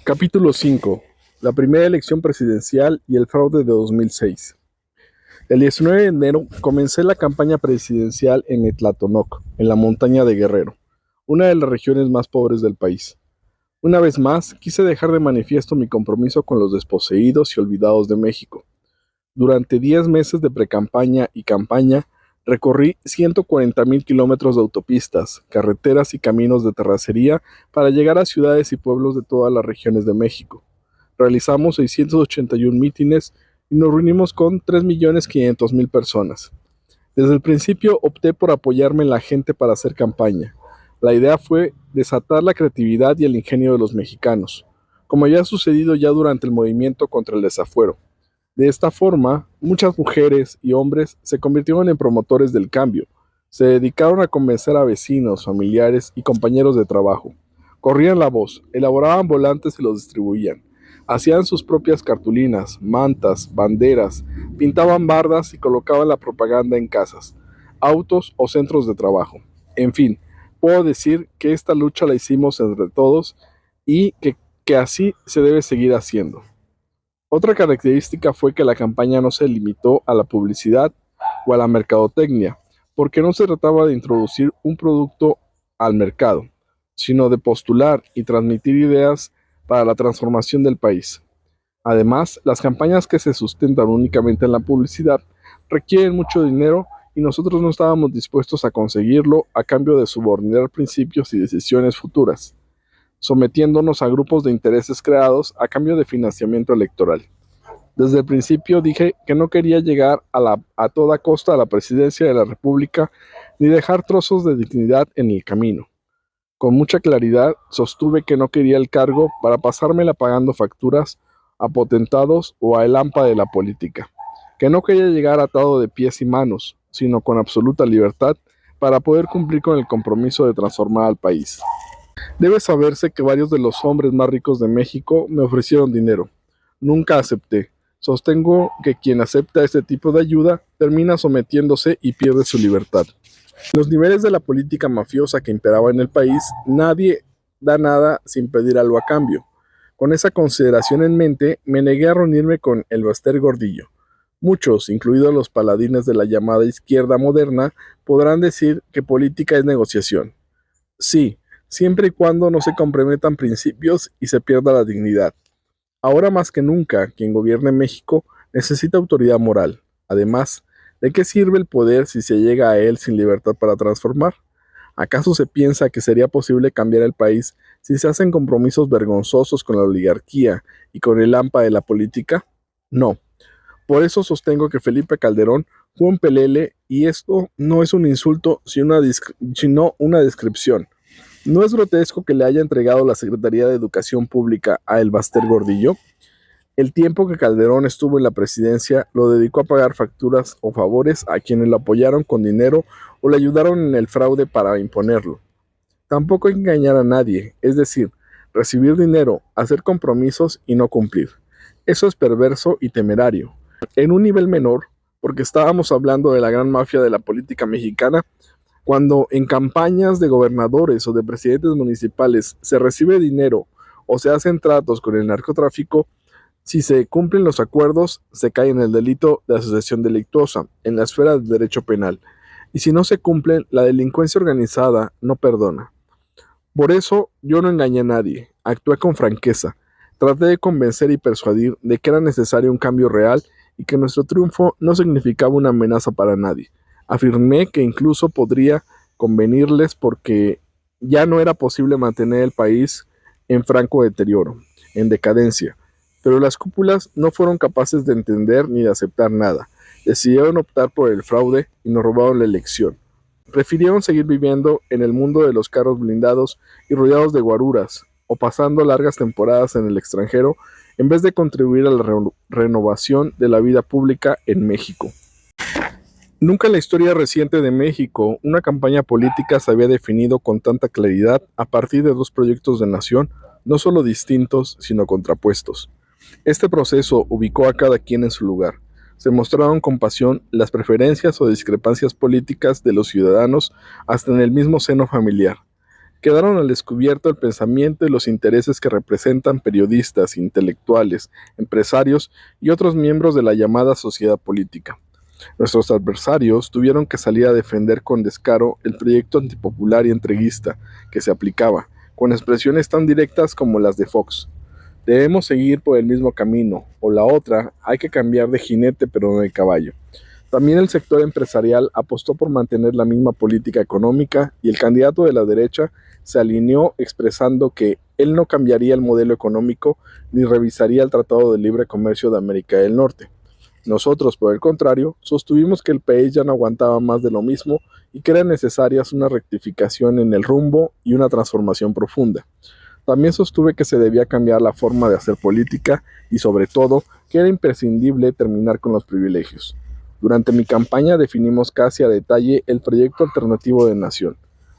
Capítulo 5. La primera elección presidencial y el fraude de 2006. El 19 de enero comencé la campaña presidencial en Netlatonoc, en la montaña de Guerrero, una de las regiones más pobres del país. Una vez más, quise dejar de manifiesto mi compromiso con los desposeídos y olvidados de México. Durante 10 meses de precampaña y campaña, recorrí 140,000 kilómetros de autopistas, carreteras y caminos de terracería para llegar a ciudades y pueblos de todas las regiones de México. Realizamos 681 mítines y nos reunimos con 3,500,000 personas. Desde el principio opté por apoyarme en la gente para hacer campaña. La idea fue desatar la creatividad y el ingenio de los mexicanos, como había sucedido ya durante el movimiento contra el desafuero. De esta forma, muchas mujeres y hombres se convirtieron en promotores del cambio. Se dedicaron a convencer a vecinos, familiares y compañeros de trabajo. Corrían la voz, elaboraban volantes y los distribuían. Hacían sus propias cartulinas, mantas, banderas, pintaban bardas y colocaban la propaganda en casas, autos o centros de trabajo. En fin, puedo decir que esta lucha la hicimos entre todos y que así se debe seguir haciendo. Otra característica fue que la campaña no se limitó a la publicidad o a la mercadotecnia, porque no se trataba de introducir un producto al mercado, sino de postular y transmitir ideas para la transformación del país. Además, las campañas que se sustentan únicamente en la publicidad requieren mucho dinero y nosotros no estábamos dispuestos a conseguirlo a cambio de subordinar principios y decisiones futuras, sometiéndonos a grupos de intereses creados a cambio de financiamiento electoral. Desde el principio dije que no quería llegar a toda costa a la presidencia de la República ni dejar trozos de dignidad en el camino. Con mucha claridad sostuve que no quería el cargo para pasármela pagando facturas a potentados o a el hampa de la política, que no quería llegar atado de pies y manos, sino con absoluta libertad para poder cumplir con el compromiso de transformar al país. Debe saberse que varios de los hombres más ricos de México me ofrecieron dinero. Nunca acepté. Sostengo que quien acepta este tipo de ayuda termina sometiéndose y pierde su libertad. En los niveles de la política mafiosa que imperaba en el país, nadie da nada sin pedir algo a cambio. Con esa consideración en mente, me negué a reunirme con el Baster Gordillo. Muchos, incluidos los paladines de la llamada izquierda moderna, podrán decir que política es negociación. Sí, siempre y cuando no se comprometan principios y se pierda la dignidad. Ahora más que nunca, quien gobierne México necesita autoridad moral. Además, ¿de qué sirve el poder si se llega a él sin libertad para transformar? ¿Acaso se piensa que sería posible cambiar el país si se hacen compromisos vergonzosos con la oligarquía y con el hampa de la política? No. Por eso sostengo que Felipe Calderón fue un pelele y esto no es un insulto, sino una descripción. ¿No es grotesco que le haya entregado la Secretaría de Educación Pública a el Baster Gordillo? El tiempo que Calderón estuvo en la presidencia lo dedicó a pagar facturas o favores a quienes lo apoyaron con dinero o le ayudaron en el fraude para imponerlo. Tampoco engañar a nadie, es decir, recibir dinero, hacer compromisos y no cumplir. Eso es perverso y temerario. En un nivel menor, porque estábamos hablando de la gran mafia de la política mexicana, cuando en campañas de gobernadores o de presidentes municipales se recibe dinero o se hacen tratos con el narcotráfico, si se cumplen los acuerdos, se cae en el delito de asociación delictuosa, en la esfera del derecho penal. Y si no se cumplen, la delincuencia organizada no perdona. Por eso yo no engañé a nadie, actué con franqueza. Traté de convencer y persuadir de que era necesario un cambio real y que nuestro triunfo no significaba una amenaza para nadie. Afirmé que incluso podría convenirles porque ya no era posible mantener el país en franco deterioro, en decadencia. Pero las cúpulas no fueron capaces de entender ni de aceptar nada. Decidieron optar por el fraude y nos robaron la elección. Prefirieron seguir viviendo en el mundo de los carros blindados y rodeados de guaruras, o pasando largas temporadas en el extranjero, en vez de contribuir a la renovación de la vida pública en México. Nunca en la historia reciente de México una campaña política se había definido con tanta claridad a partir de dos proyectos de nación, no solo distintos, sino contrapuestos. Este proceso ubicó a cada quien en su lugar. Se mostraron con pasión las preferencias o discrepancias políticas de los ciudadanos hasta en el mismo seno familiar. Quedaron al descubierto el pensamiento y los intereses que representan periodistas, intelectuales, empresarios y otros miembros de la llamada sociedad política. Nuestros adversarios tuvieron que salir a defender con descaro el proyecto antipopular y entreguista que se aplicaba, con expresiones tan directas como las de Fox. Debemos seguir por el mismo camino, o la otra, hay que cambiar de jinete pero no de caballo. También el sector empresarial apostó por mantener la misma política económica y el candidato de la derecha se alineó expresando que él no cambiaría el modelo económico ni revisaría el Tratado de Libre Comercio de América del Norte. Nosotros, por el contrario, sostuvimos que el país ya no aguantaba más de lo mismo y que eran necesarias una rectificación en el rumbo y una transformación profunda. También sostuve que se debía cambiar la forma de hacer política y, sobre todo, que era imprescindible terminar con los privilegios. Durante mi campaña definimos casi a detalle el proyecto alternativo de nación.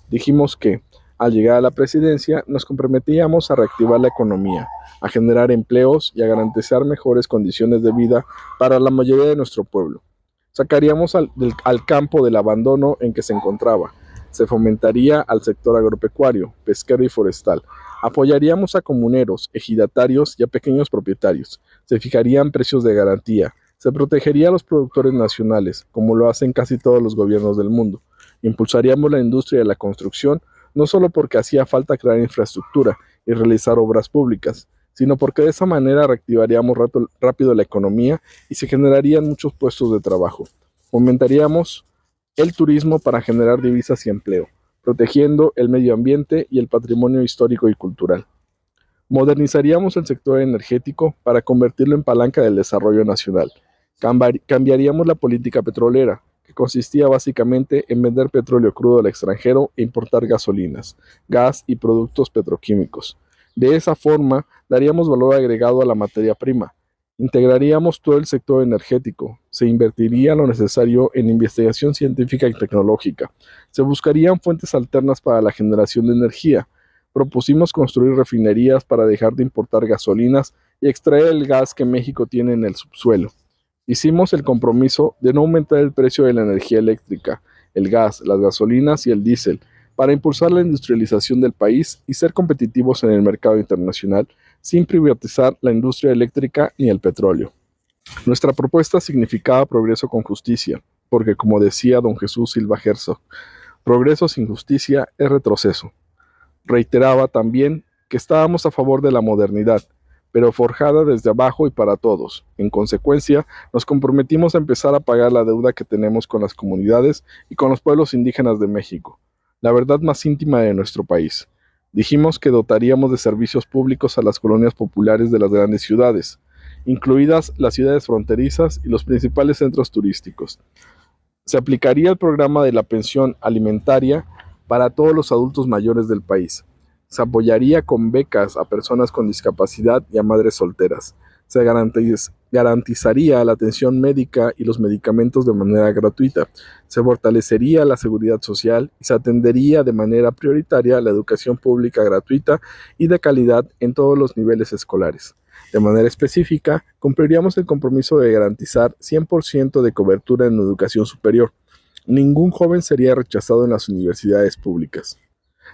Dijimos que, al llegar a la presidencia, nos comprometíamos a reactivar la economía, a generar empleos y a garantizar mejores condiciones de vida para la mayoría de nuestro pueblo. Sacaríamos al campo del abandono en que se encontraba. Se fomentaría al sector agropecuario, pesquero y forestal. Apoyaríamos a comuneros, ejidatarios y a pequeños propietarios. Se fijarían precios de garantía. Se protegería a los productores nacionales, como lo hacen casi todos los gobiernos del mundo. Impulsaríamos la industria de la construcción, no solo porque hacía falta crear infraestructura y realizar obras públicas, sino porque de esa manera reactivaríamos rápido la economía y se generarían muchos puestos de trabajo. Fomentaríamos el turismo para generar divisas y empleo, protegiendo el medio ambiente y el patrimonio histórico y cultural. Modernizaríamos el sector energético para convertirlo en palanca del desarrollo nacional. Cambiaríamos la política petrolera, que consistía básicamente en vender petróleo crudo al extranjero e importar gasolinas, gas y productos petroquímicos. De esa forma, daríamos valor agregado a la materia prima. Integraríamos todo el sector energético, se invertiría lo necesario en investigación científica y tecnológica, se buscarían fuentes alternas para la generación de energía, propusimos construir refinerías para dejar de importar gasolinas y extraer el gas que México tiene en el subsuelo. Hicimos el compromiso de no aumentar el precio de la energía eléctrica, el gas, las gasolinas y el diésel, para impulsar la industrialización del país y ser competitivos en el mercado internacional, sin privatizar la industria eléctrica ni el petróleo. Nuestra propuesta significaba progreso con justicia, porque como decía don Jesús Silva Herzog, progreso sin justicia es retroceso. Reiteraba también que estábamos a favor de la modernidad, pero forjada desde abajo y para todos. En consecuencia, nos comprometimos a empezar a pagar la deuda que tenemos con las comunidades y con los pueblos indígenas de México, la verdad más íntima de nuestro país. Dijimos que dotaríamos de servicios públicos a las colonias populares de las grandes ciudades, incluidas las ciudades fronterizas y los principales centros turísticos. Se aplicaría el programa de la pensión alimentaria para todos los adultos mayores del país. Se apoyaría con becas a personas con discapacidad y a madres solteras. Se garantizaría la atención médica y los medicamentos de manera gratuita. Se fortalecería la seguridad social y se atendería de manera prioritaria la educación pública gratuita y de calidad en todos los niveles escolares. De manera específica, cumpliríamos el compromiso de garantizar 100% de cobertura en educación superior. Ningún joven sería rechazado en las universidades públicas.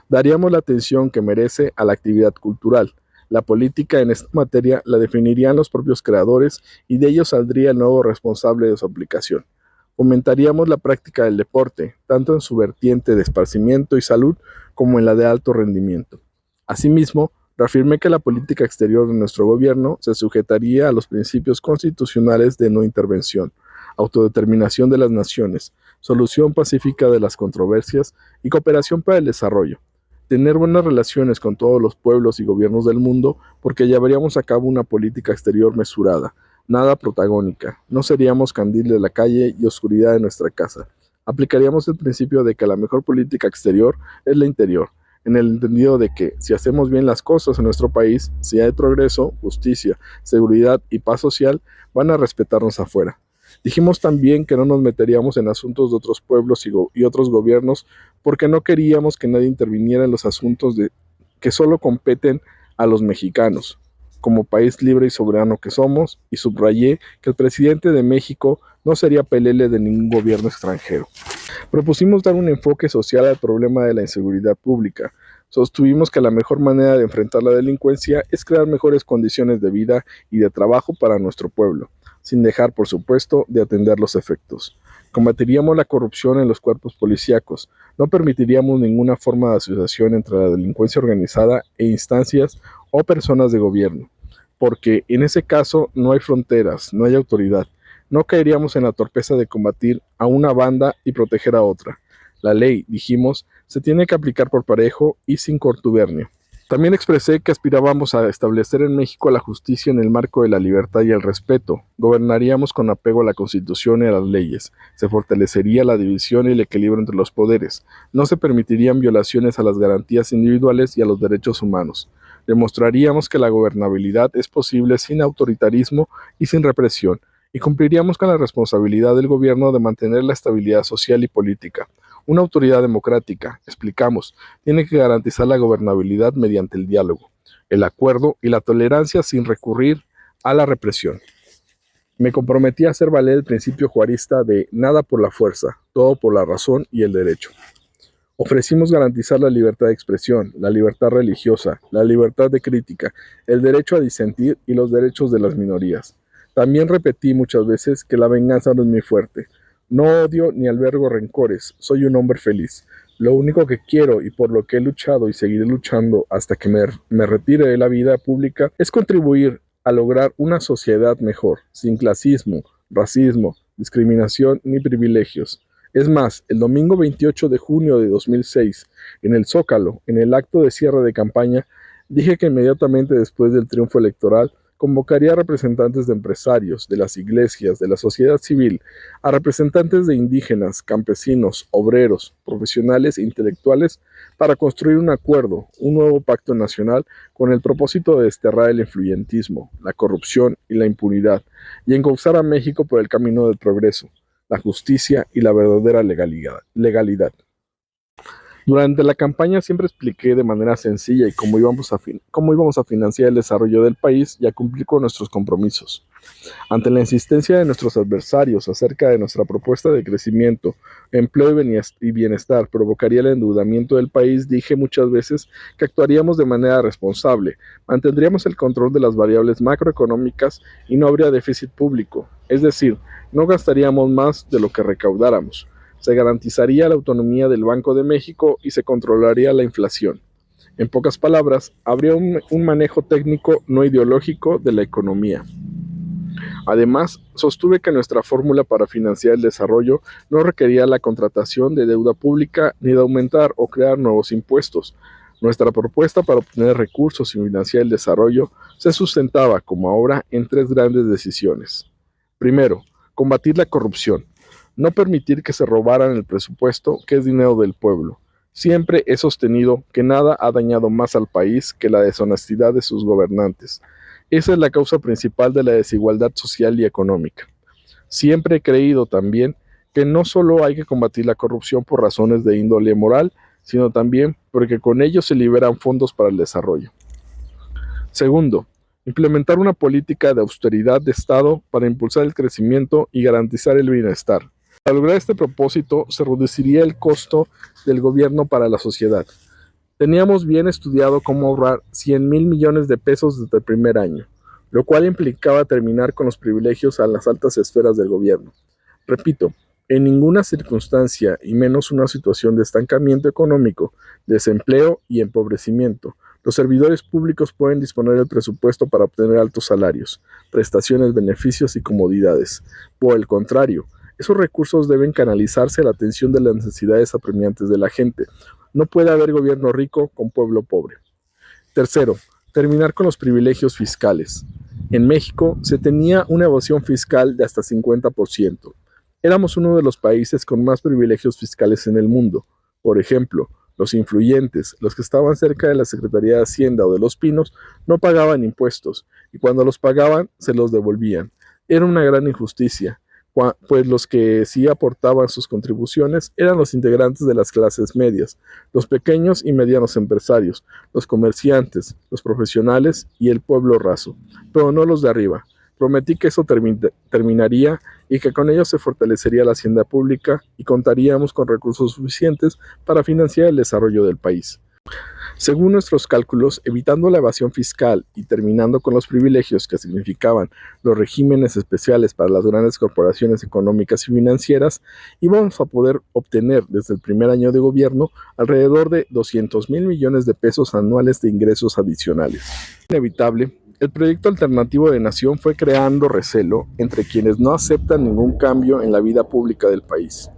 Daríamos la atención que merece a la actividad cultural. La política en esta materia la definirían los propios creadores y de ellos saldría el nuevo responsable de su aplicación. Fomentaríamos la práctica del deporte, tanto en su vertiente de esparcimiento y salud como en la de alto rendimiento. Asimismo, reafirmé que la política exterior de nuestro gobierno se sujetaría a los principios constitucionales de no intervención, autodeterminación de las naciones, solución pacífica de las controversias y cooperación para el desarrollo. Tener buenas relaciones con todos los pueblos y gobiernos del mundo porque llevaríamos a cabo una política exterior mesurada, nada protagónica. No seríamos candil de la calle y oscuridad de nuestra casa. Aplicaríamos el principio de que la mejor política exterior es la interior, en el entendido de que si hacemos bien las cosas en nuestro país, si hay progreso, justicia, seguridad y paz social, van a respetarnos afuera. Dijimos también que no nos meteríamos en asuntos de otros pueblos y otros gobiernos porque no queríamos que nadie interviniera en los asuntos que solo competen a los mexicanos, como país libre y soberano que somos, y subrayé que el presidente de México no sería pelele de ningún gobierno extranjero. Propusimos dar un enfoque social al problema de la inseguridad pública, Sostuvimos que la mejor manera de enfrentar la delincuencia es crear mejores condiciones de vida y de trabajo para nuestro pueblo, sin dejar, por supuesto, de atender los efectos. Combatiríamos la corrupción en los cuerpos policíacos, no permitiríamos ninguna forma de asociación entre la delincuencia organizada e instancias o personas de gobierno, porque en ese caso no hay fronteras, no hay autoridad. No caeríamos en la torpeza de combatir a una banda y proteger a otra. La ley, dijimos, se tiene que aplicar por parejo y sin contubernio. También expresé que aspirábamos a establecer en México la justicia en el marco de la libertad y el respeto. Gobernaríamos con apego a la Constitución y a las leyes. Se fortalecería la división y el equilibrio entre los poderes. No se permitirían violaciones a las garantías individuales y a los derechos humanos. Demostraríamos que la gobernabilidad es posible sin autoritarismo y sin represión, y cumpliríamos con la responsabilidad del gobierno de mantener la estabilidad social y política. Una autoridad democrática, explicamos, tiene que garantizar la gobernabilidad mediante el diálogo, el acuerdo y la tolerancia sin recurrir a la represión. Me comprometí a hacer valer el principio juarista de nada por la fuerza, todo por la razón y el derecho. Ofrecimos garantizar la libertad de expresión, la libertad religiosa, la libertad de crítica, el derecho a disentir y los derechos de las minorías. También repetí muchas veces que la venganza no es mi fuerte. No odio ni albergo rencores, soy un hombre feliz. Lo único que quiero y por lo que he luchado y seguiré luchando hasta que me retire de la vida pública es contribuir a lograr una sociedad mejor, sin clasismo, racismo, discriminación ni privilegios. Es más, el domingo 28 de junio de 2006, en el Zócalo, en el acto de cierre de campaña, dije que inmediatamente después del triunfo electoral convocaría a representantes de empresarios, de las iglesias, de la sociedad civil, a representantes de indígenas, campesinos, obreros, profesionales e intelectuales para construir un acuerdo, un nuevo pacto nacional con el propósito de desterrar el influyentismo, la corrupción y la impunidad y encauzar a México por el camino del progreso, la justicia y la verdadera legalidad. Durante la campaña siempre expliqué de manera sencilla y cómo íbamos a financiar el desarrollo del país y a cumplir con nuestros compromisos. Ante la insistencia de nuestros adversarios acerca de nuestra propuesta de crecimiento, empleo y bienestar provocaría el endeudamiento del país, dije muchas veces que actuaríamos de manera responsable, mantendríamos el control de las variables macroeconómicas y no habría déficit público, es decir, no gastaríamos más de lo que recaudáramos. Se garantizaría la autonomía del Banco de México y se controlaría la inflación. En pocas palabras, habría un manejo técnico no ideológico de la economía. Además, sostuve que nuestra fórmula para financiar el desarrollo no requería la contratación de deuda pública ni de aumentar o crear nuevos impuestos. Nuestra propuesta para obtener recursos y financiar el desarrollo se sustentaba, como ahora, en tres grandes decisiones. Primero, combatir la corrupción. No permitir que se robaran el presupuesto, que es dinero del pueblo. Siempre he sostenido que nada ha dañado más al país que la deshonestidad de sus gobernantes. Esa es la causa principal de la desigualdad social y económica. Siempre he creído también que no solo hay que combatir la corrupción por razones de índole moral, sino también porque con ello se liberan fondos para el desarrollo. Segundo, implementar una política de austeridad de Estado para impulsar el crecimiento y garantizar el bienestar. Para lograr este propósito, se reduciría el costo del gobierno para la sociedad. Teníamos bien estudiado cómo ahorrar 100,000 millones de pesos desde el primer año, lo cual implicaba terminar con los privilegios a las altas esferas del gobierno. Repito, en ninguna circunstancia, y menos una situación de estancamiento económico, desempleo y empobrecimiento, los servidores públicos pueden disponer del presupuesto para obtener altos salarios, prestaciones, beneficios y comodidades. Por el contrario, esos recursos deben canalizarse a la atención de las necesidades apremiantes de la gente. No puede haber gobierno rico con pueblo pobre. Tercero, terminar con los privilegios fiscales. En México se tenía una evasión fiscal de hasta 50%. Éramos uno de los países con más privilegios fiscales en el mundo. Por ejemplo, los influyentes, los que estaban cerca de la Secretaría de Hacienda o de Los Pinos, no pagaban impuestos, y cuando los pagaban, se los devolvían. Era una gran injusticia, pues los que sí aportaban sus contribuciones eran los integrantes de las clases medias, los pequeños y medianos empresarios, los comerciantes, los profesionales y el pueblo raso, pero no los de arriba. Prometí que eso terminaría y que con ello se fortalecería la hacienda pública y contaríamos con recursos suficientes para financiar el desarrollo del país. Según nuestros cálculos, evitando la evasión fiscal y terminando con los privilegios que significaban los regímenes especiales para las grandes corporaciones económicas y financieras, íbamos a poder obtener desde el primer año de gobierno alrededor de 200,000 millones de pesos anuales de ingresos adicionales. Inevitable, el proyecto alternativo de nación fue creando recelo entre quienes no aceptan ningún cambio en la vida pública del país.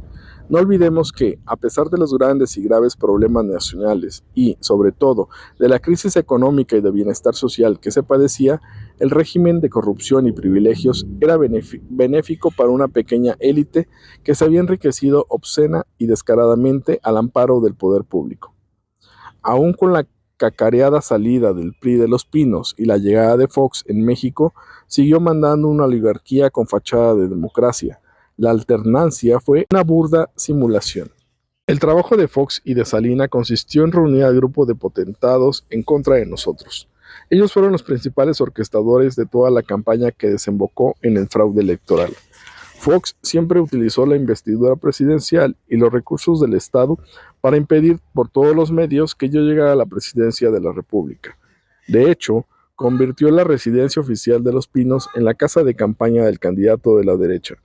No olvidemos que, a pesar de los grandes y graves problemas nacionales y, sobre todo, de la crisis económica y de bienestar social que se padecía, el régimen de corrupción y privilegios era benéfico para una pequeña élite que se había enriquecido obscena y descaradamente al amparo del poder público. Aún con la cacareada salida del PRI de Los Pinos y la llegada de Fox en México, siguió mandando una oligarquía con fachada de democracia. La alternancia fue una burda simulación. El trabajo de Fox y de Salina consistió en reunir al grupo de potentados en contra de nosotros. Ellos fueron los principales orquestadores de toda la campaña que desembocó en el fraude electoral. Fox siempre utilizó la investidura presidencial y los recursos del Estado para impedir por todos los medios que yo llegara a la presidencia de la República. De hecho, convirtió la residencia oficial de Los Pinos en la casa de campaña del candidato de la derecha.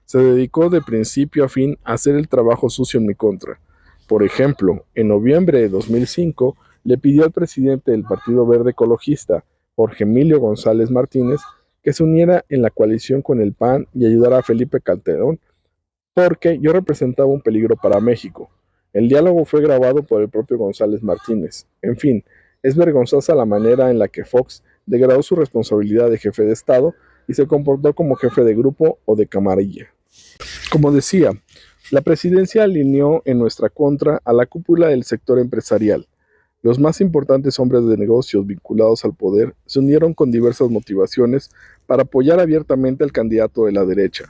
Se dedicó de principio a fin a hacer el trabajo sucio en mi contra. Por ejemplo, en noviembre de 2005 le pidió al presidente del Partido Verde Ecologista, Jorge Emilio González Martínez, que se uniera en la coalición con el PAN y ayudara a Felipe Calderón, porque yo representaba un peligro para México. El diálogo fue grabado por el propio González Martínez. En fin, es vergonzosa la manera en la que Fox degradó su responsabilidad de jefe de Estado y se comportó como jefe de grupo o de camarilla. Como decía, la presidencia alineó en nuestra contra a la cúpula del sector empresarial. Los más importantes hombres de negocios vinculados al poder se unieron con diversas motivaciones para apoyar abiertamente al candidato de la derecha.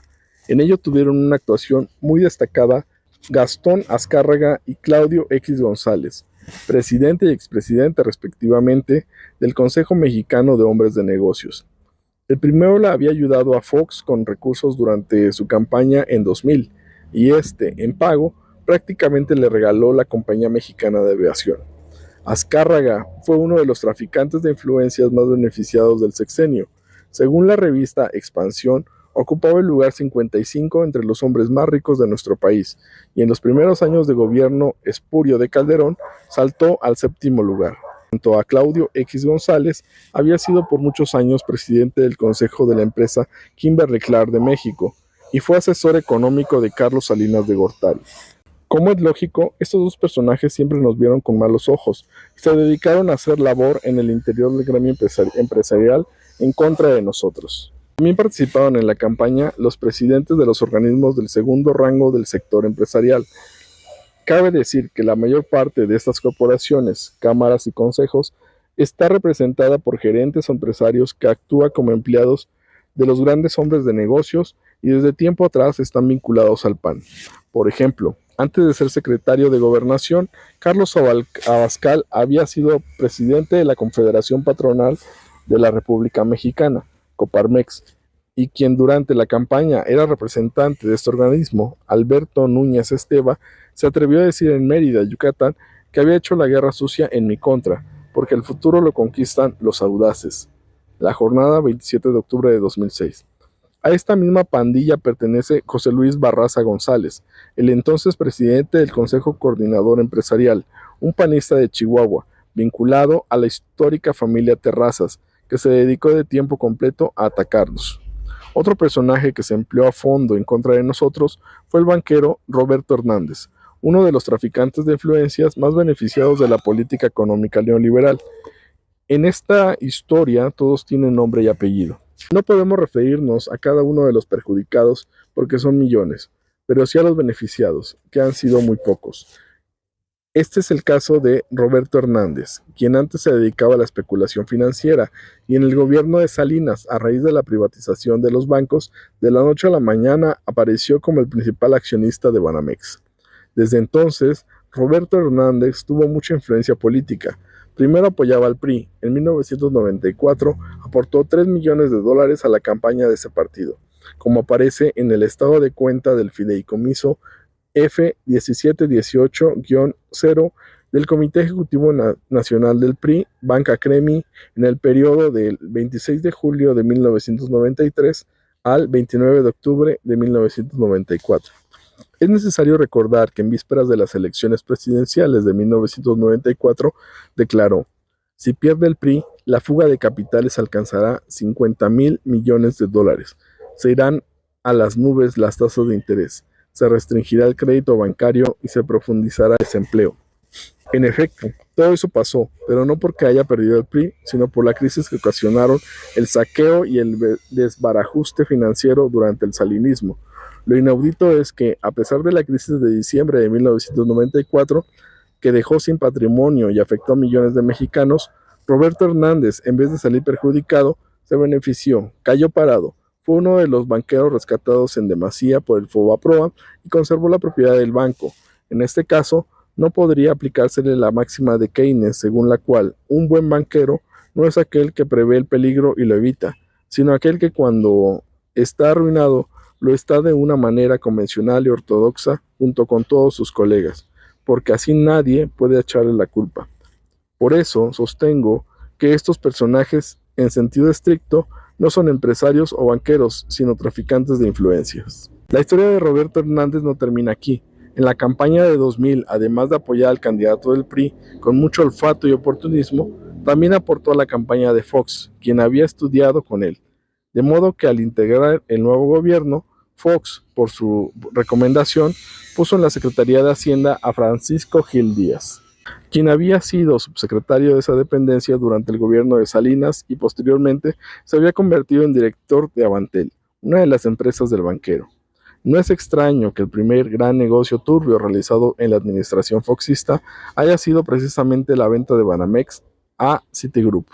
En ello tuvieron una actuación muy destacada Gastón Azcárraga y Claudio X González, presidente y expresidente respectivamente del Consejo Mexicano de Hombres de Negocios. El primero le había ayudado a Fox con recursos durante su campaña en 2000 y en pago, prácticamente le regaló la Compañía Mexicana de Aviación. Azcárraga fue uno de los traficantes de influencias más beneficiados del sexenio. Según la revista Expansión, ocupaba el lugar 55 entre los hombres más ricos de nuestro país, y en los primeros años de gobierno espurio de Calderón saltó al 7º lugar. Junto a Claudio X González, había sido por muchos años presidente del consejo de la empresa Kimberly-Clark de México, y fue asesor económico de Carlos Salinas de Gortari. Como es lógico, estos dos personajes siempre nos vieron con malos ojos y se dedicaron a hacer labor en el interior del gremio empresarial en contra de nosotros. También participaron en la campaña los presidentes de los organismos del segundo rango del sector empresarial. Cabe decir que la mayor parte de estas corporaciones, cámaras y consejos está representada por gerentes o empresarios que actúan como empleados de los grandes hombres de negocios y desde tiempo atrás están vinculados al PAN. Por ejemplo, antes de ser secretario de Gobernación, Carlos Abascal había sido presidente de la Confederación Patronal de la República Mexicana, Coparmex, y quien durante la campaña era representante de este organismo, Alberto Núñez Esteva, se atrevió a decir en Mérida, Yucatán, que había hecho la guerra sucia en mi contra, porque el futuro lo conquistan los audaces. La jornada 27 de octubre de 2006. A esta misma pandilla pertenece José Luis Barraza González, el entonces presidente del Consejo Coordinador Empresarial, un panista de Chihuahua, vinculado a la histórica familia Terrazas, que se dedicó de tiempo completo a atacarnos. Otro personaje que se empleó a fondo en contra de nosotros fue el banquero Roberto Hernández, uno de los traficantes de influencias más beneficiados de la política económica neoliberal. En esta historia todos tienen nombre y apellido. No podemos referirnos a cada uno de los perjudicados porque son millones, pero sí a los beneficiados, que han sido muy pocos. Este es el caso de Roberto Hernández, quien antes se dedicaba a la especulación financiera y en el gobierno de Salinas, a raíz de la privatización de los bancos, de la noche a la mañana apareció como el principal accionista de Banamex. Desde entonces, Roberto Hernández tuvo mucha influencia política. Primero apoyaba al PRI. En 1994 aportó $3 millones a la campaña de ese partido, como aparece en el estado de cuenta del fideicomiso F1718-0 del Comité Ejecutivo Nacional del PRI, Banca Cremi, en el periodo del 26 de julio de 1993 al 29 de octubre de 1994. Es necesario recordar que en vísperas de las elecciones presidenciales de 1994 declaró: si pierde el PRI, la fuga de capitales alcanzará 50,000 millones de dólares, se irán a las nubes las tasas de interés, se restringirá el crédito bancario y se profundizará el desempleo. En efecto, todo eso pasó, pero no porque haya perdido el PRI, sino por la crisis que ocasionaron el saqueo y el desbarajuste financiero durante el salinismo. Lo inaudito es que, a pesar de la crisis de diciembre de 1994, que dejó sin patrimonio y afectó a millones de mexicanos, Roberto Hernández, en vez de salir perjudicado, se benefició, cayó parado, fue uno de los banqueros rescatados en demasía por el Fobaproa y conservó la propiedad del banco. En este caso, no podría aplicársele la máxima de Keynes, según la cual un buen banquero no es aquel que prevé el peligro y lo evita, sino aquel que cuando está arruinado lo está de una manera convencional y ortodoxa junto con todos sus colegas, porque así nadie puede echarle la culpa. Por eso sostengo que estos personajes, en sentido estricto, no son empresarios o banqueros, sino traficantes de influencias. La historia de Roberto Hernández no termina aquí. En la campaña de 2000, además de apoyar al candidato del PRI con mucho olfato y oportunismo, también aportó a la campaña de Fox, quien había estudiado con él. De modo que al integrar el nuevo gobierno, Fox, por su recomendación, puso en la Secretaría de Hacienda a Francisco Gil Díaz, quien había sido subsecretario de esa dependencia durante el gobierno de Salinas y posteriormente se había convertido en director de Avantel, una de las empresas del banquero. No es extraño que el primer gran negocio turbio realizado en la administración foxista haya sido precisamente la venta de Banamex a Citigroup.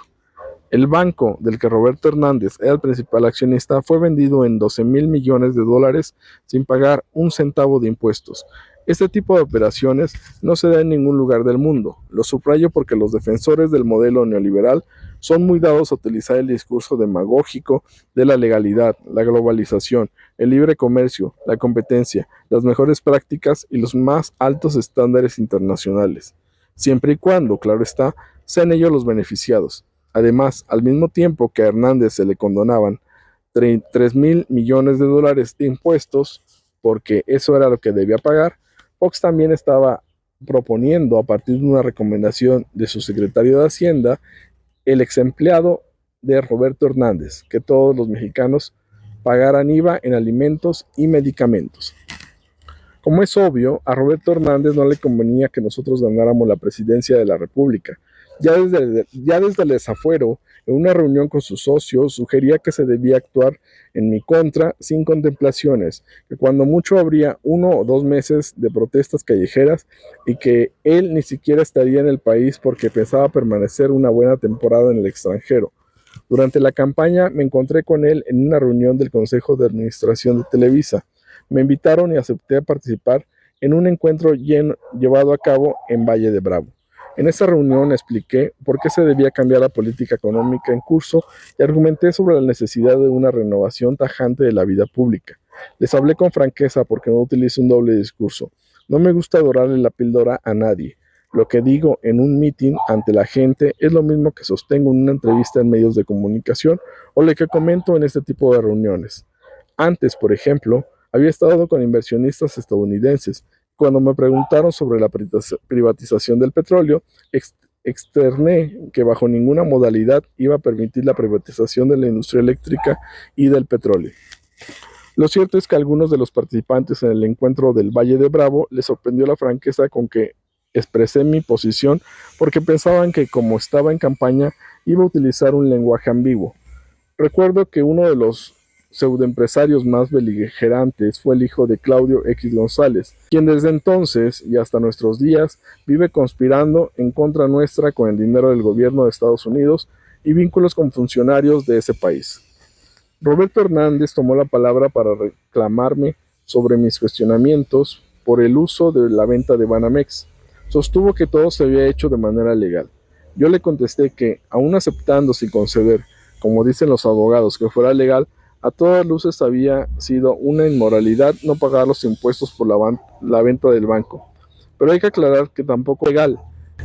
El banco del que Roberto Hernández era el principal accionista fue vendido en 12,000 millones de dólares sin pagar un centavo de impuestos. Este tipo de operaciones no se da en ningún lugar del mundo. Lo subrayo porque los defensores del modelo neoliberal son muy dados a utilizar el discurso demagógico de la legalidad, la globalización, el libre comercio, la competencia, las mejores prácticas y los más altos estándares internacionales, siempre y cuando, claro está, sean ellos los beneficiados. Además, al mismo tiempo que a Hernández se le condonaban 3,000 millones de dólares de impuestos, porque eso era lo que debía pagar, Fox también estaba proponiendo, a partir de una recomendación de su secretario de Hacienda, el ex empleado de Roberto Hernández, que todos los mexicanos pagaran IVA en alimentos y medicamentos. Como es obvio, a Roberto Hernández no le convenía que nosotros ganáramos la presidencia de la República. Ya desde el desafuero, en una reunión con sus socios, sugería que se debía actuar en mi contra sin contemplaciones, que cuando mucho habría 1 o 2 meses de protestas callejeras y que él ni siquiera estaría en el país porque pensaba permanecer una buena temporada en el extranjero. Durante la campaña me encontré con él en una reunión del Consejo de Administración de Televisa. Me invitaron y acepté participar en un encuentro llevado a cabo en Valle de Bravo. En esa reunión expliqué por qué se debía cambiar la política económica en curso y argumenté sobre la necesidad de una renovación tajante de la vida pública. Les hablé con franqueza porque no utilizo un doble discurso. No me gusta dorarle la píldora a nadie. Lo que digo en un mitin ante la gente es lo mismo que sostengo en una entrevista en medios de comunicación o lo que comento en este tipo de reuniones. Antes, por ejemplo, había estado con inversionistas estadounidenses. Cuando me preguntaron sobre la privatización del petróleo, externé que bajo ninguna modalidad iba a permitir la privatización de la industria eléctrica y del petróleo. Lo cierto es que a algunos de los participantes en el encuentro del Valle de Bravo les sorprendió la franqueza con que expresé mi posición porque pensaban que como estaba en campaña iba a utilizar un lenguaje ambiguo. Recuerdo que uno de los pseudoempresarios más beligerantes fue el hijo de Claudio X González, quien desde entonces y hasta nuestros días vive conspirando en contra nuestra con el dinero del gobierno de Estados Unidos y vínculos con funcionarios de ese país. Roberto Hernández tomó la palabra para reclamarme sobre mis cuestionamientos por el uso de la venta de Banamex. Sostuvo que todo se había hecho de manera legal. Yo le contesté que, aún aceptando sin conceder, como dicen los abogados, que fuera legal, a todas luces había sido una inmoralidad no pagar los impuestos por la venta del banco. Pero hay que aclarar que tampoco es legal.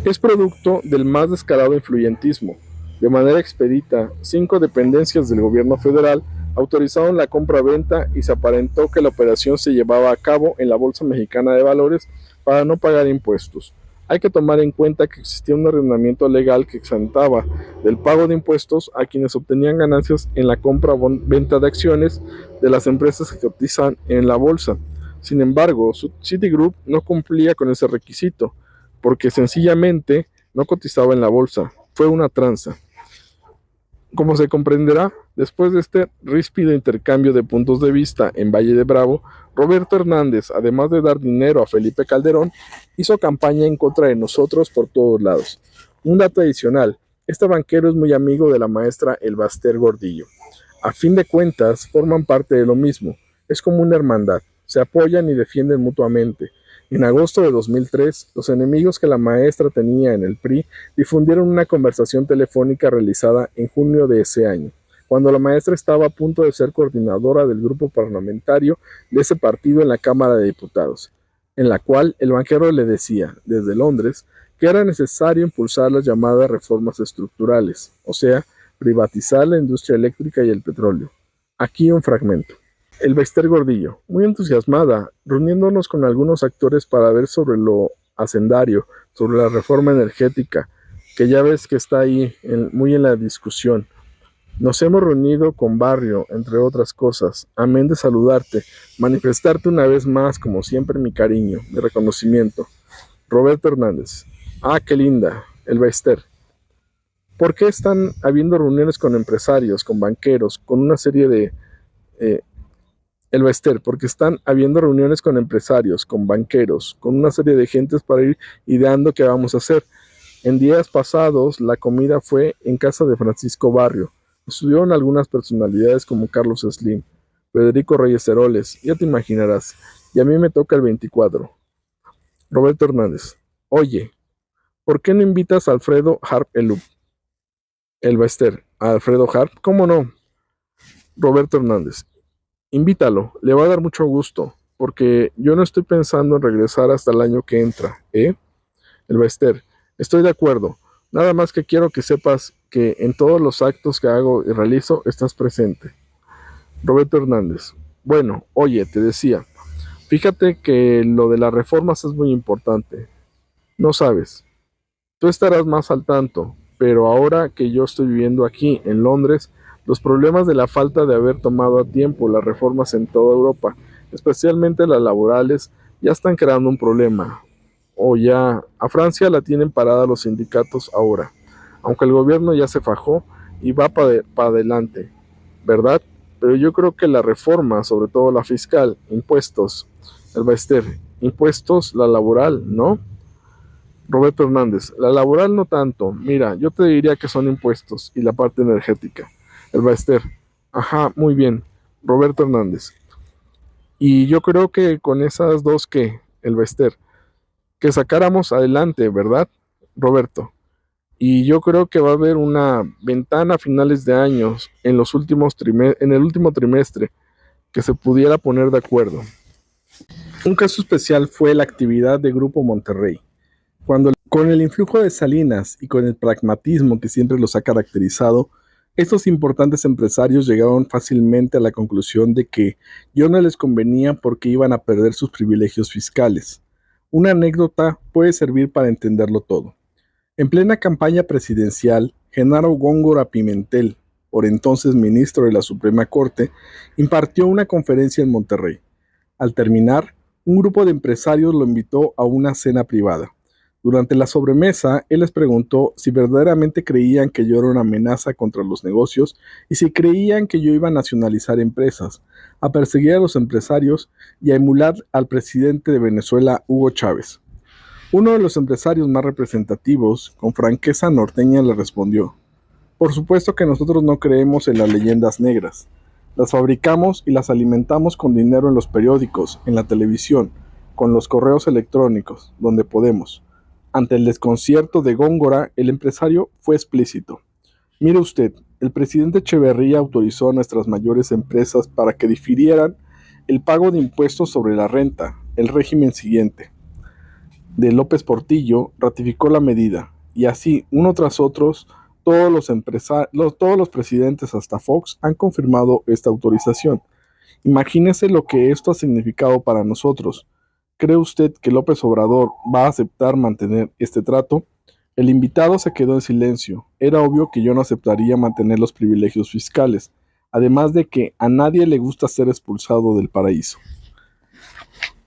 Es producto del más descarado influyentismo. De manera expedita, 5 dependencias del gobierno federal autorizaron la compra-venta y se aparentó que la operación se llevaba a cabo en la Bolsa Mexicana de Valores para no pagar impuestos. Hay que tomar en cuenta que existía un ordenamiento legal que exentaba del pago de impuestos a quienes obtenían ganancias en la compra-venta de acciones de las empresas que cotizan en la bolsa. Sin embargo, Citigroup no cumplía con ese requisito, porque sencillamente no cotizaba en la bolsa. Fue una tranza. Como se comprenderá, después de este ríspido intercambio de puntos de vista en Valle de Bravo, Roberto Hernández, además de dar dinero a Felipe Calderón, hizo campaña en contra de nosotros por todos lados. Un dato adicional, este banquero es muy amigo de la maestra Elbaster Gordillo. A fin de cuentas, forman parte de lo mismo. Es como una hermandad. Se apoyan y defienden mutuamente. En agosto de 2003, los enemigos que la maestra tenía en el PRI difundieron una conversación telefónica realizada en junio de ese año, cuando la maestra estaba a punto de ser coordinadora del grupo parlamentario de ese partido en la Cámara de Diputados, en la cual el banquero le decía, desde Londres, que era necesario impulsar las llamadas reformas estructurales, o sea, privatizar la industria eléctrica y el petróleo. Aquí un fragmento. Elbaster Gordillo, muy entusiasmada, reuniéndonos con algunos actores para ver sobre lo hacendario, sobre la reforma energética, que ya ves que está ahí muy en la discusión. Nos hemos reunido con Barrio, entre otras cosas, amén de saludarte, manifestarte una vez más, como siempre, mi cariño, mi reconocimiento. Roberto Hernández. Ah, qué linda, Elbaster. ¿Por qué están habiendo reuniones con empresarios, con banqueros, con una serie de Elbaster, porque están habiendo reuniones con empresarios, con banqueros, con una serie de gentes para ir ideando qué vamos a hacer? En días pasados, la comida fue en casa de Francisco Barrio. Estuvieron algunas personalidades como Carlos Slim, Federico Reyes Heroles, ya te imaginarás. Y a mí me toca el 24. Roberto Hernández. Oye, ¿por qué no invitas a Alfredo Harp Elbaster? ¿A Alfredo Harp? ¿Cómo no? Roberto Hernández. Invítalo, le va a dar mucho gusto, porque yo no estoy pensando en regresar hasta el año que entra, ¿eh? Elbaster, estoy de acuerdo, nada más que quiero que sepas que en todos los actos que hago y realizo estás presente. Roberto Hernández, bueno, oye, te decía, fíjate que lo de las reformas es muy importante, no sabes, tú estarás más al tanto, pero ahora que yo estoy viviendo aquí en Londres, los problemas de la falta de haber tomado a tiempo las reformas en toda Europa, especialmente las laborales, ya están creando un problema. O ya a Francia la tienen parada los sindicatos ahora, aunque el gobierno ya se fajó y va para adelante, ¿verdad? Pero yo creo que la reforma, sobre todo la fiscal, impuestos, el Baester, impuestos, la laboral, ¿no? Roberto Hernández, la laboral no tanto, mira, yo te diría que son impuestos y la parte energética. El Baester, ajá, muy bien. Roberto Hernández. Y yo creo que con esas dos que, el Baester, que sacáramos adelante, ¿verdad? Roberto. Y yo creo que va a haber una ventana a finales de años, en el último trimestre, que se pudiera poner de acuerdo. Un caso especial fue la actividad de Grupo Monterrey. Con el influjo de Salinas y con el pragmatismo que siempre los ha caracterizado, estos importantes empresarios llegaron fácilmente a la conclusión de que yo no les convenía porque iban a perder sus privilegios fiscales. Una anécdota puede servir para entenderlo todo. En plena campaña presidencial, Genaro Góngora Pimentel, por entonces ministro de la Suprema Corte, impartió una conferencia en Monterrey. Al terminar, un grupo de empresarios lo invitó a una cena privada. Durante la sobremesa, él les preguntó si verdaderamente creían que yo era una amenaza contra los negocios y si creían que yo iba a nacionalizar empresas, a perseguir a los empresarios y a emular al presidente de Venezuela, Hugo Chávez. Uno de los empresarios más representativos, con franqueza norteña, le respondió: por supuesto que nosotros no creemos en las leyendas negras. Las fabricamos y las alimentamos con dinero en los periódicos, en la televisión, con los correos electrónicos, donde podemos. Ante el desconcierto de Góngora, el empresario fue explícito. Mire usted, el presidente Echeverría autorizó a nuestras mayores empresas para que difirieran el pago de impuestos sobre la renta, el régimen siguiente. de López Portillo ratificó la medida, y así, uno tras otros, todos los presidentes hasta Fox han confirmado esta autorización. Imagínese lo que esto ha significado para nosotros. ¿Cree usted que López Obrador va a aceptar mantener este trato? El invitado se quedó en silencio. Era obvio que yo no aceptaría mantener los privilegios fiscales, además de que a nadie le gusta ser expulsado del paraíso.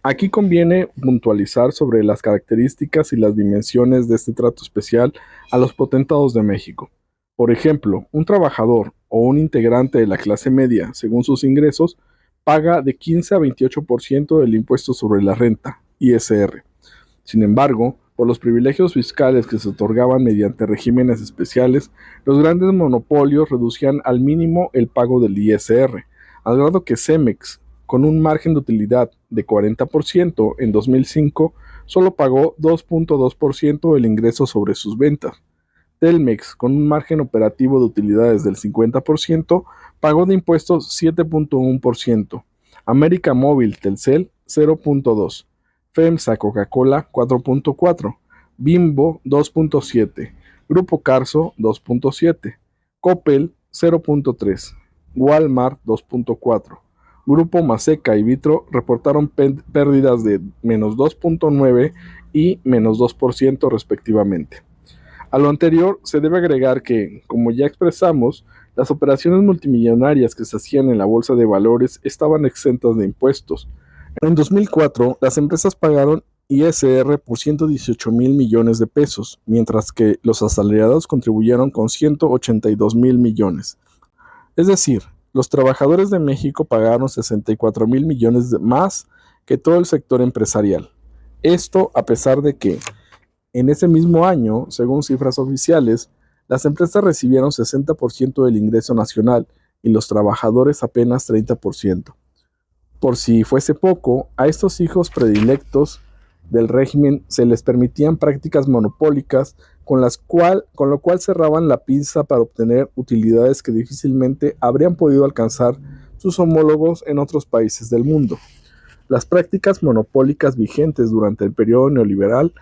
Aquí conviene puntualizar sobre las características y las dimensiones de este trato especial a los potentados de México. Por ejemplo, un trabajador o un integrante de la clase media, según sus ingresos, paga de 15 a 28% del impuesto sobre la renta, ISR. Sin embargo, por los privilegios fiscales que se otorgaban mediante regímenes especiales, los grandes monopolios reducían al mínimo el pago del ISR, al grado que Cemex, con un margen de utilidad de 40% en 2005, solo pagó 2.2% del ingreso sobre sus ventas. Telmex, con un margen operativo de utilidades del 50%, pagó de impuestos 7.1%. América Móvil Telcel 0.2%. FEMSA Coca-Cola 4.4%. Bimbo 2.7%. Grupo Carso 2.7%. Coppel 0.3%. Walmart 2.4%. Grupo Maseca y Vitro reportaron pérdidas de menos 2.9% y menos 2% respectivamente. A lo anterior se debe agregar que, como ya expresamos, las operaciones multimillonarias que se hacían en la bolsa de valores estaban exentas de impuestos. En 2004, las empresas pagaron ISR por 118,000 millones de pesos, mientras que los asalariados contribuyeron con 182,000 millones. Es decir, los trabajadores de México pagaron 64,000 millones más que todo el sector empresarial. Esto a pesar de que, en ese mismo año, según cifras oficiales, las empresas recibieron 60% del ingreso nacional y los trabajadores apenas 30%. Por si fuese poco, a estos hijos predilectos del régimen se les permitían prácticas monopólicas con lo cual cerraban la pinza para obtener utilidades que difícilmente habrían podido alcanzar sus homólogos en otros países del mundo. Las prácticas monopólicas vigentes durante el periodo neoliberal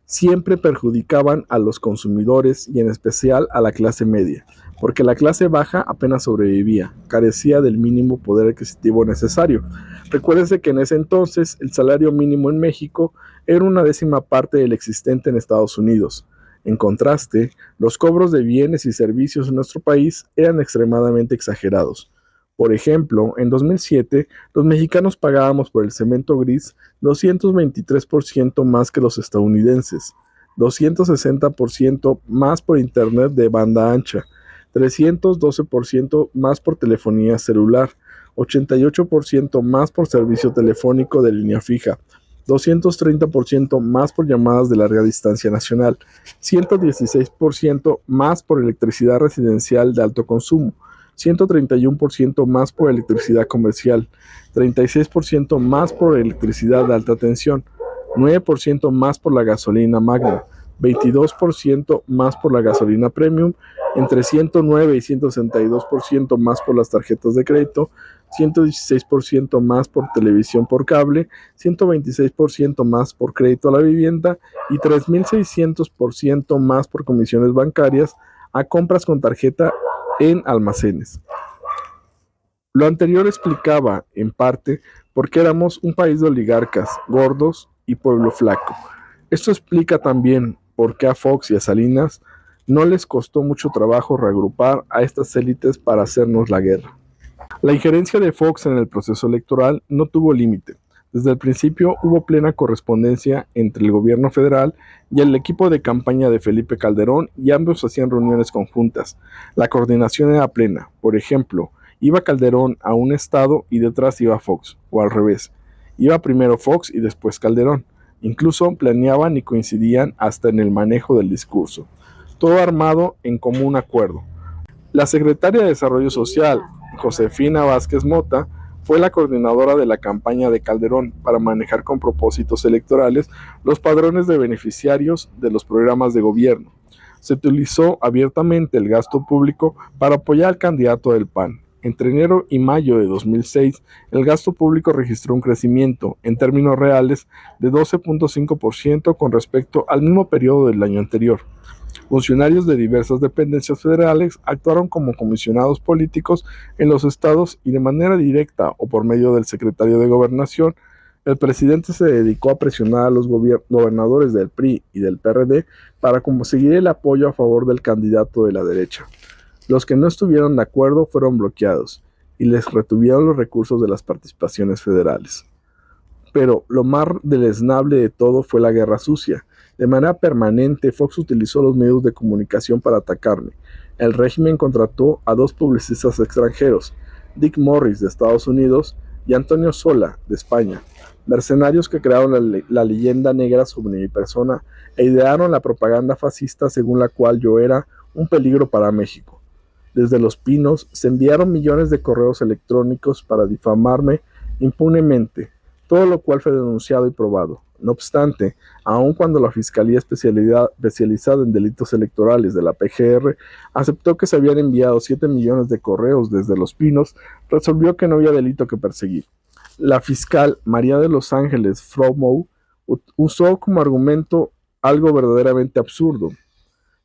siempre perjudicaban a los consumidores y en especial a la clase media, porque la clase baja apenas sobrevivía, carecía del mínimo poder adquisitivo necesario. Recuérdese que en ese entonces el salario mínimo en México era una décima parte del existente en Estados Unidos. En contraste, los cobros de bienes y servicios en nuestro país eran extremadamente exagerados. Por ejemplo, en 2007, los mexicanos pagábamos por el cemento gris 223% más que los estadounidenses, 260% más por internet de banda ancha, 312% más por telefonía celular, 88% más por servicio telefónico de línea fija, 230% más por llamadas de larga distancia nacional, 116% más por electricidad residencial de alto consumo, 131% más por electricidad comercial, 36% más por electricidad de alta tensión, 9% más por la gasolina magna, 22% más por la gasolina premium, entre 109 y 162% más por las tarjetas de crédito, 116% más por televisión por cable, 126% más por crédito a la vivienda y 3.600% más por comisiones bancarias a compras con tarjeta en almacenes. Lo anterior explicaba, en parte, por qué éramos un país de oligarcas, gordos y pueblo flaco. Esto explica también por qué a Fox y a Salinas no les costó mucho trabajo reagrupar a estas élites para hacernos la guerra. La injerencia de Fox en el proceso electoral no tuvo límite. Desde el principio hubo plena correspondencia entre el gobierno federal y el equipo de campaña de Felipe Calderón y ambos hacían reuniones conjuntas. La coordinación era plena. Por ejemplo, iba Calderón a un estado y detrás iba Fox, o al revés. Iba primero Fox y después Calderón. Incluso planeaban y coincidían hasta en el manejo del discurso. Todo armado en común acuerdo. La secretaria de Desarrollo Social, Josefina Vázquez Mota, fue la coordinadora de la campaña de Calderón para manejar con propósitos electorales los padrones de beneficiarios de los programas de gobierno. Se utilizó abiertamente el gasto público para apoyar al candidato del PAN. entre enero y mayo de 2006, el gasto público registró un crecimiento, en términos reales, de 12.5% con respecto al mismo periodo del año anterior. Funcionarios de diversas dependencias federales actuaron como comisionados políticos en los estados y de manera directa o por medio del secretario de Gobernación, el presidente se dedicó a presionar a los gobernadores del PRI y del PRD para conseguir el apoyo a favor del candidato de la derecha. Los que no estuvieron de acuerdo fueron bloqueados y les retuvieron los recursos de las participaciones federales. Pero lo más deleznable de todo fue la guerra sucia. De manera permanente, Fox utilizó los medios de comunicación para atacarme. El régimen contrató a 2 publicistas extranjeros, Dick Morris de Estados Unidos y Antonio Sola de España, mercenarios que crearon la leyenda negra sobre mi persona e idearon la propaganda fascista según la cual yo era un peligro para México. Desde Los Pinos se enviaron millones de correos electrónicos para difamarme impunemente, todo lo cual fue denunciado y probado. No obstante, aun cuando la Fiscalía especializada en delitos electorales de la PGR aceptó que se habían enviado 7 millones de correos desde Los Pinos, resolvió que no había delito que perseguir. La fiscal María de los Ángeles Fromou usó como argumento algo verdaderamente absurdo.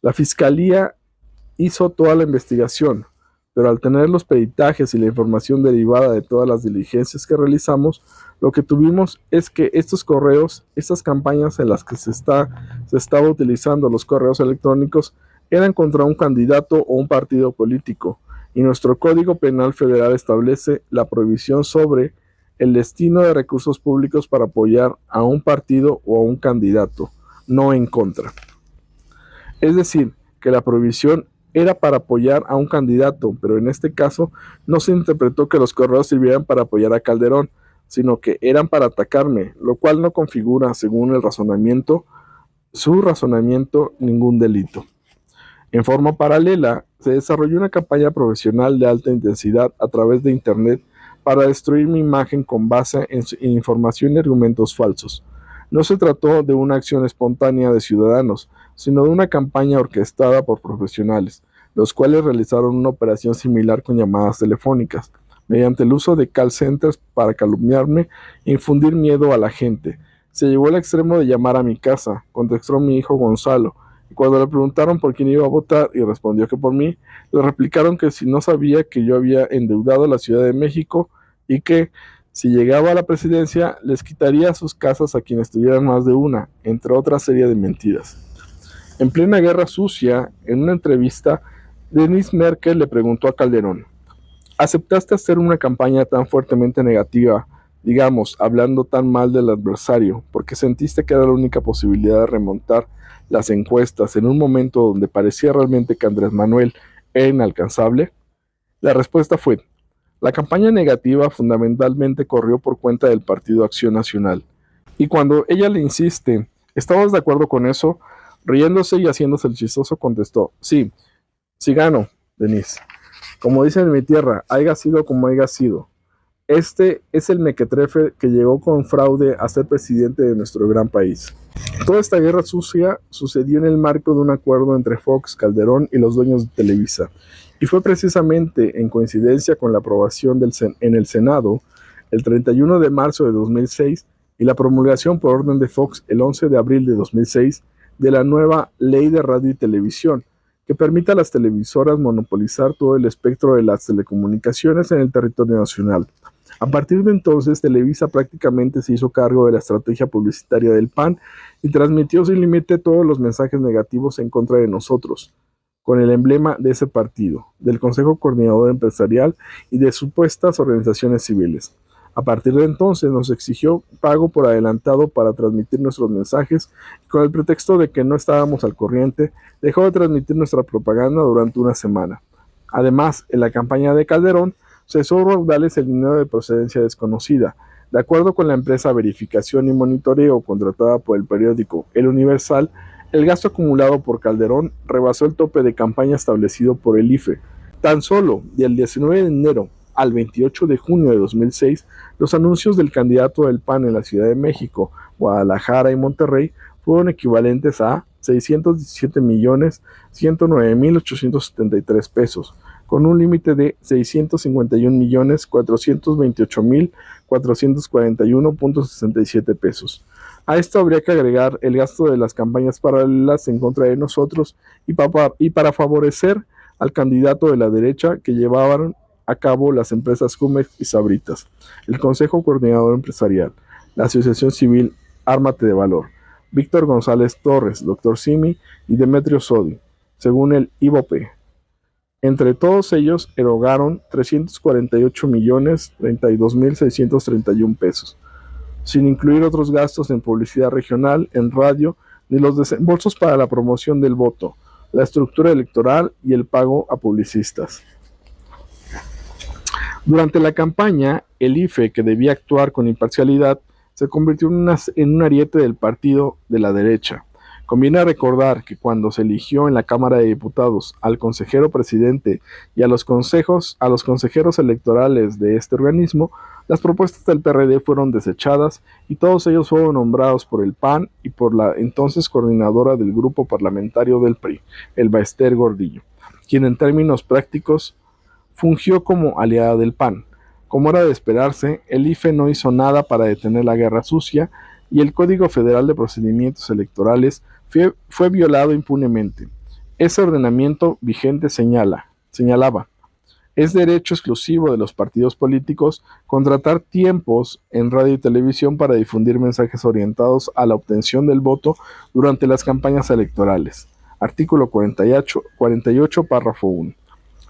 La Fiscalía hizo toda la investigación, pero al tener los peritajes y la información derivada de todas las diligencias que realizamos, lo que tuvimos es que estos correos, estas campañas en las que se estaba utilizando los correos electrónicos, eran contra un candidato o un partido político, y nuestro Código Penal Federal establece la prohibición sobre el destino de recursos públicos para apoyar a un partido o a un candidato, no en contra. Es decir, que la prohibición era para apoyar a un candidato, pero en este caso no se interpretó que los correos sirvieran para apoyar a Calderón, sino que eran para atacarme, lo cual no configura, según su razonamiento, ningún delito. En forma paralela, se desarrolló una campaña profesional de alta intensidad a través de Internet para destruir mi imagen con base en información y argumentos falsos. No se trató de una acción espontánea de ciudadanos, sino de una campaña orquestada por profesionales, los cuales realizaron una operación similar con llamadas telefónicas, mediante el uso de call centers para calumniarme e infundir miedo a la gente. Se llegó al extremo de llamar a mi casa, contestó mi hijo Gonzalo, y cuando le preguntaron por quién iba a votar y respondió que por mí, le replicaron que si no sabía que yo había endeudado a la Ciudad de México y que, si llegaba a la presidencia, les quitaría sus casas a quienes tuvieran más de una, entre otra serie de mentiras. En plena guerra sucia, en una entrevista, Denise Merkel le preguntó a Calderón: ¿aceptaste hacer una campaña tan fuertemente negativa, digamos, hablando tan mal del adversario, porque sentiste que era la única posibilidad de remontar las encuestas en un momento donde parecía realmente que Andrés Manuel era inalcanzable? La respuesta fue: la campaña negativa fundamentalmente corrió por cuenta del Partido Acción Nacional. Y cuando ella le insiste: ¿estabas de acuerdo con eso?, riéndose y haciéndose el chistoso, contestó: sí gano, Denise. Como dicen en mi tierra, haya sido como haya sido. Este es el mequetrefe que llegó con fraude a ser presidente de nuestro gran país. Toda esta guerra sucia sucedió en el marco de un acuerdo entre Fox, Calderón y los dueños de Televisa, y fue precisamente en coincidencia con la aprobación en el Senado el 31 de marzo de 2006 y la promulgación por orden de Fox el 11 de abril de 2006 de la nueva Ley de Radio y Televisión, que permite a las televisoras monopolizar todo el espectro de las telecomunicaciones en el territorio nacional. A partir de entonces, Televisa prácticamente se hizo cargo de la estrategia publicitaria del PAN y transmitió sin límite todos los mensajes negativos en contra de nosotros, con el emblema de ese partido, del Consejo Coordinador Empresarial y de supuestas organizaciones civiles. A partir de entonces nos exigió pago por adelantado para transmitir nuestros mensajes y con el pretexto de que no estábamos al corriente, dejó de transmitir nuestra propaganda durante una semana. Además, en la campaña de Calderón, cesó raudales el dinero de procedencia desconocida. De acuerdo con la empresa Verificación y Monitoreo contratada por el periódico El Universal, el gasto acumulado por Calderón rebasó el tope de campaña establecido por el IFE. Tan solo del 19 de enero al 28 de junio de 2006, los anuncios del candidato del PAN en la Ciudad de México, Guadalajara y Monterrey fueron equivalentes a 617.109.873 pesos, con un límite de 651.428.441.67 pesos. A esto habría que agregar el gasto de las campañas paralelas en contra de nosotros y para favorecer al candidato de la derecha que llevaban a cabo las empresas Jumex y Sabritas, el Consejo Coordinador Empresarial, la Asociación Civil Ármate de Valor, Víctor González Torres, Dr. Simi y Demetrio Sodi, según el IVOP. Entre todos ellos erogaron 348.032.631 pesos, sin incluir otros gastos en publicidad regional, en radio, ni los desembolsos para la promoción del voto, la estructura electoral y el pago a publicistas. Durante la campaña, el IFE, que debía actuar con imparcialidad, se convirtió en un ariete del partido de la derecha. Conviene recordar que cuando se eligió en la Cámara de Diputados al consejero presidente y a los consejeros electorales de este organismo, las propuestas del PRD fueron desechadas y todos ellos fueron nombrados por el PAN y por la entonces coordinadora del grupo parlamentario del PRI, Elba Ester Gordillo, quien en términos prácticos fungió como aliada del PAN. Como era de esperarse, el IFE no hizo nada para detener la guerra sucia y el Código Federal de Procedimientos Electorales fue violado impunemente. Ese ordenamiento vigente señalaba: es derecho exclusivo de los partidos políticos contratar tiempos en radio y televisión para difundir mensajes orientados a la obtención del voto durante las campañas electorales. Artículo 48, párrafo 1.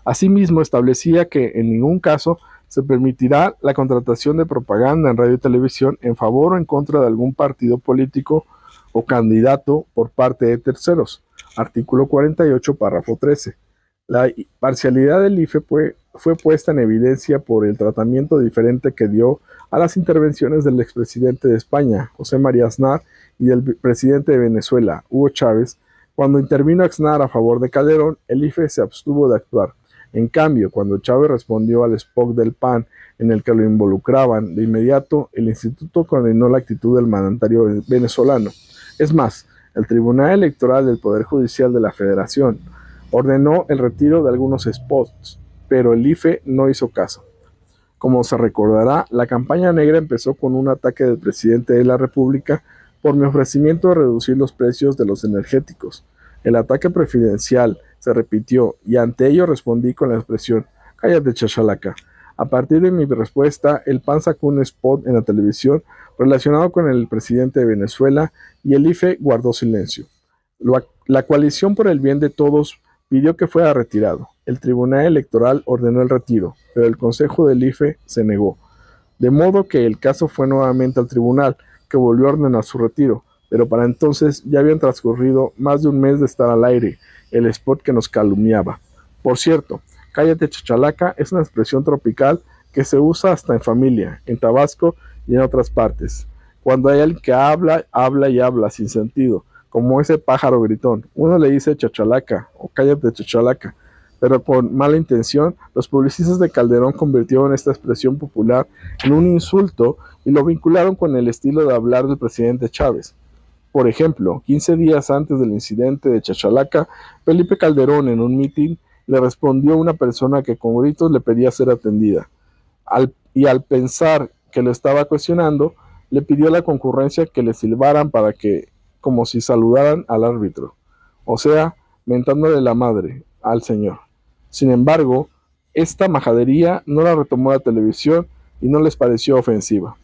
Asimismo, establecía que en ningún caso se permitirá la contratación de propaganda en radio y televisión en favor o en contra de algún partido político o candidato por parte de terceros. Artículo 48, párrafo 13. La parcialidad del IFE fue puesta en evidencia por el tratamiento diferente que dio a las intervenciones del expresidente de España, José María Aznar, y del presidente de Venezuela, Hugo Chávez. Cuando intervino Aznar a favor de Calderón, el IFE se abstuvo de actuar. En cambio, cuando Chávez respondió al spot del PAN en el que lo involucraban, de inmediato el instituto condenó la actitud del mandatario venezolano. Es más, el Tribunal Electoral del Poder Judicial de la Federación ordenó el retiro de algunos spots, pero el IFE no hizo caso. Como se recordará, la campaña negra empezó con un ataque del presidente de la República por mi ofrecimiento de reducir los precios de los energéticos. El ataque presidencial se repitió y ante ello respondí con la expresión: cállate, chachalaca. A partir de mi respuesta, el PAN sacó un spot en la televisión relacionado con el presidente de Venezuela y el IFE guardó silencio. La coalición por el bien de todos pidió que fuera retirado. El Tribunal Electoral ordenó el retiro, pero el Consejo del IFE se negó. De modo que el caso fue nuevamente al tribunal, que volvió a ordenar su retiro, pero para entonces ya habían transcurrido más de un mes de estar al aire el spot que nos calumniaba. Por cierto, cállate, chachalaca es una expresión tropical que se usa hasta en familia, en Tabasco y en otras partes. Cuando hay alguien que habla y habla sin sentido, como ese pájaro gritón, uno le dice chachalaca o cállate, chachalaca, pero con mala intención, los publicistas de Calderón convirtieron esta expresión popular en un insulto y lo vincularon con el estilo de hablar del presidente Chávez. Por ejemplo, 15 días antes del incidente de Chachalaca, Felipe Calderón en un mitin le respondió a una persona que con gritos le pedía ser atendida. Al pensar que lo estaba cuestionando, le pidió a la concurrencia que le silbaran para que, como si saludaran al árbitro. O sea, mentándole la madre al señor. Sin embargo, esta majadería no la retomó la televisión y no les pareció ofensiva.